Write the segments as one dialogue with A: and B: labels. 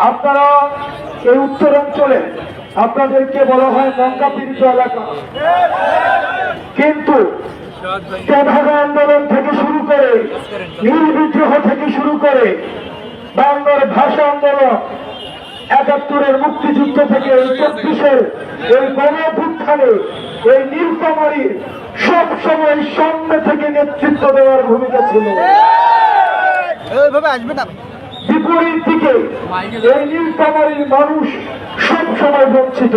A: আপনারা এই উত্তরাঞ্চলে আপনাদেরকে বলা হয় মঙ্গা পীড়িত এলাকা, কিন্তু তেভাগা আন্দোলন থেকে শুরু করে নীল বিদ্রোহ থেকে শুরু করে বাংলার ভাষা আন্দোলন, ৭১-এর মুক্তিযুদ্ধ থেকে ২৪-এর এই গণঅভ্যুত্থানে এই নীলফামারীর সব সময় সামনে থেকে নেতৃত্ব দেওয়ার ভূমিকা ছিল। বিপরীত দিকে এই নীলফামারীর মানুষ সব সময় বঞ্চিত।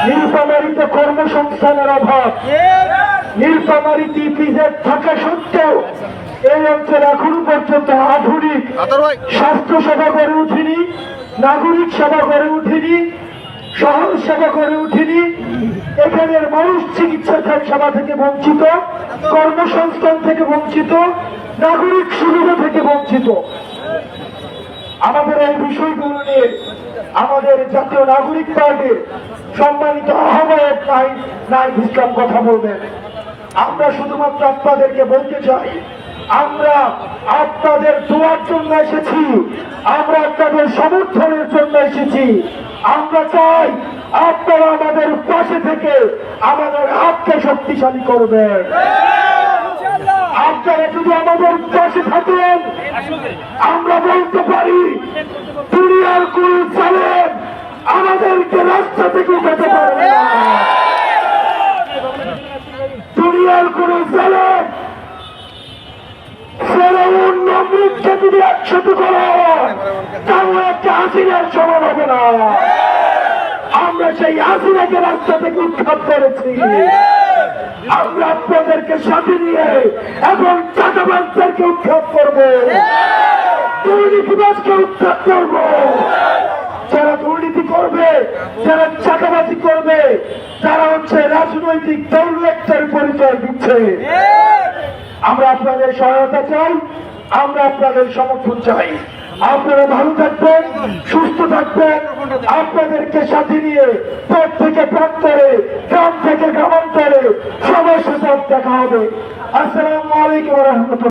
A: নীলফামারীতে কর্মসংস্থানের অভাব, নীলফামারীতে ইপিজেড থাকা সত্ত্বেও এই অঞ্চলে এখনো পর্যন্ত আধুনিক স্বাস্থ্য সেবা গড়ে উঠেনি, নাগরিক সেবা গড়ে উঠেনি, সহজ সেবা গড়ে উঠেনি। এখানের মানুষ চিকিৎসা সেবা থেকে বঞ্চিত, কর্মসংস্থান থেকে বঞ্চিত, নাগরিক সুবিধা থেকে বঞ্চিত। আমাদের এই বিষয়গুলো নিয়ে আমাদের জাতীয় নাগরিক পার্টির সম্মানিত আহ্বায়ক নাহিদ ইসলাম কথা বলবেন। আমরা শুধুমাত্র আপনাদেরকে বলতে চাই, আমরা আপনাদের দোয়ার জন্য এসেছি, আমরা আপনাদের সমর্থনের জন্য এসেছি। আমরা চাই আপনারা আমাদের পাশে থেকে আমাদের হাতকে শক্তিশালী করবেন। আপনারা যদি আমাদের পাশে থাকেন, আমরা বলতে পারি দুনিয়ার কোন জালেম আমাদেরকে রাস্তা থেকে উঠাতে পারবে না। দুনিয়ার কোন জালেম ফেরাউন নমরুদকে যদি একসাথে করে তাহলে একটা হাসিনার সমান হবে না। আমরা সেই হাসিনাকে রাস্তা থেকে উৎখাত করেছি। আমরা আপনাদেরকে সাথে নিয়ে এবং চাঁদাবাজদেরকে উৎখাত করবো, দুর্নীতিবাজকে উৎখাত করবো। যারা দুর্নীতি করবে, যারা চাঁদাবাজি করবে, যারা হচ্ছে রাজনৈতিক দৌলতের পরিচয় দিচ্ছে, আমরা আপনাদের সহায়তা চাই, আমরা আপনাদের সমর্থন চাই। আপনারা ভালো থাকবেন, সুস্থ থাকবেন। আপনাদেরকে সাথে নিয়ে পথ থেকে প্রান্তরে, গ্রাম থেকে গ্রামান্তরে সবার সাথে দেখা হবে। আসসালামু আলাইকুম ওয়া রাহমাতুল্লাহ।